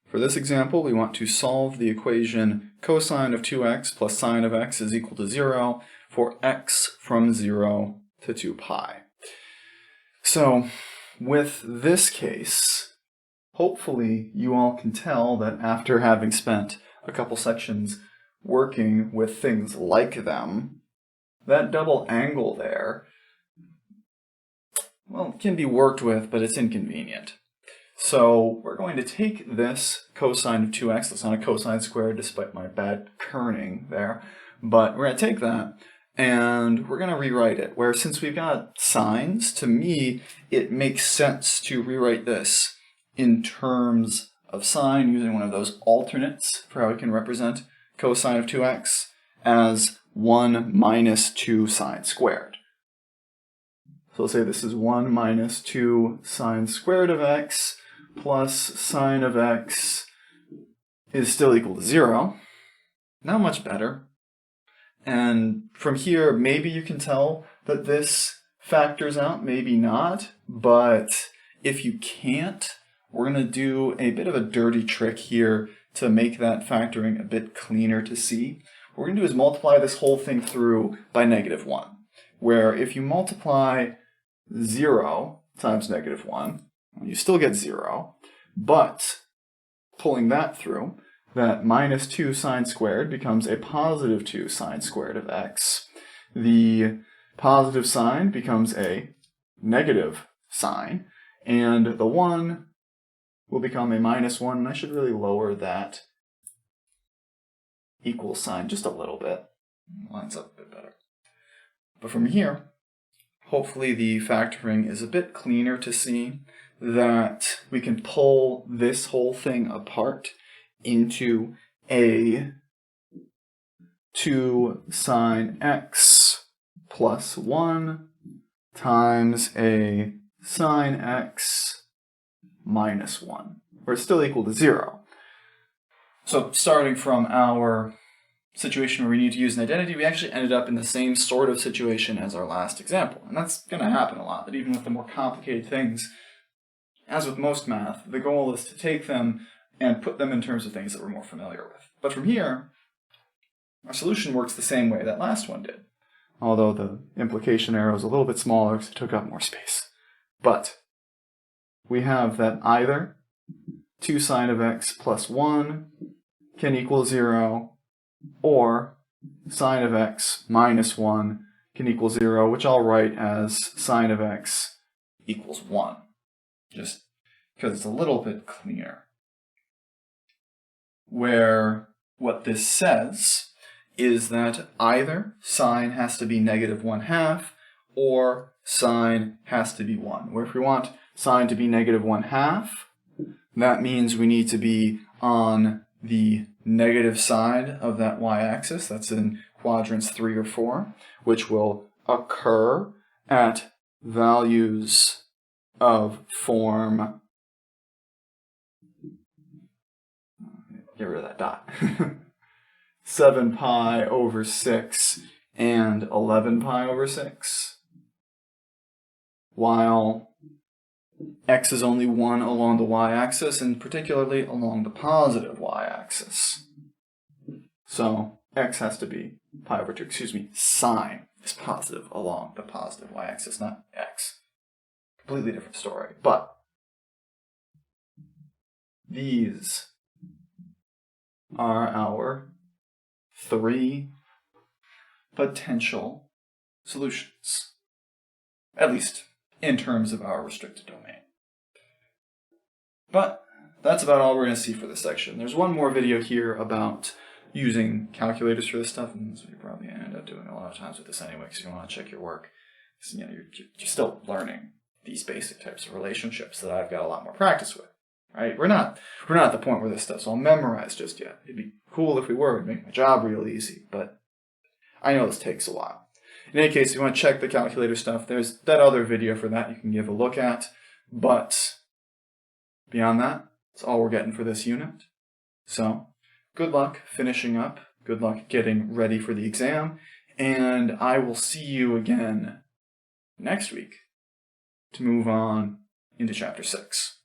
For this example, we want to solve the equation cosine of 2x plus sine of x is equal to 0 for x from 0 to 2 pi. So with this case, hopefully you all can tell that after having spent a couple sections working with things like them, that double angle there, well, it can be worked with, but it's inconvenient. So we're going to take this cosine of 2x, that's not a cosine squared despite my bad kerning there, but we're going to take that and we're going to rewrite it, where since we've got sines, to me it makes sense to rewrite this in terms of sine using one of those alternates for how we can represent cosine of 2x as 1 minus 2 sine squared. So let's say this is 1 minus 2 sine squared of x plus sine of x is still equal to 0. Not much better. And from here, maybe you can tell that this factors out, maybe not. But if you can't, we're going to do a bit of a dirty trick here to make that factoring a bit cleaner to see. What we're going to do is multiply this whole thing through by -1, where if you multiply 0 times -1, you still get 0, but pulling that through, that minus 2 sine squared becomes a positive 2 sine squared of x. The positive sign becomes a negative sign, and the 1 will become a -1, and I should really lower that equal sign just a little bit. It lines up a bit better. But from here, hopefully the factoring is a bit cleaner to see, that we can pull this whole thing apart into a 2 sine x plus 1 times a sine x minus 1, where it's still equal to 0. So starting from our situation where we need to use an identity, we actually ended up in the same sort of situation as our last example. And that's going to happen a lot, that even with the more complicated things, as with most math, the goal is to take them and put them in terms of things that we're more familiar with. But from here, our solution works the same way that last one did, although the implication arrow is a little bit smaller because it took up more space. But we have that either 2 sine of x plus 1 can equal 0, or sine of x minus 1 can equal 0, which I'll write as sine of x equals 1, just because it's a little bit cleaner. Where what this says is that either sine has to be -1/2 or sine has to be 1. Where if we want sine to be -1/2, that means we need to be on the negative side of that y-axis. That's in quadrants 3 or 4, which will occur at values of form, get rid of that dot, 7 pi over 6 and 11 pi over 6, while x is only 1 along the y-axis, and particularly along the positive y-axis. So x has to be pi over 2, sine is positive along the positive y-axis, not x. Completely different story. But these are our 3 potential solutions, at least in terms of our restricted domain. But that's about all we're going to see for this section. There's one more video here about using calculators for this stuff, and that's what you probably end up doing a lot of times with this anyway, because you want to check your work. So, you're still learning these basic types of relationships that I've got a lot more practice with. Right? We're not at the point where this stuff's all memorized just yet. It'd be cool if we were. It'd make my job real easy, but I know this takes a while. In any case, if you want to check the calculator stuff, there's that other video for that you can give a look at. But beyond that, that's all we're getting for this unit. So, good luck finishing up. Good luck getting ready for the exam. And I will see you again next week to move on into Chapter 6.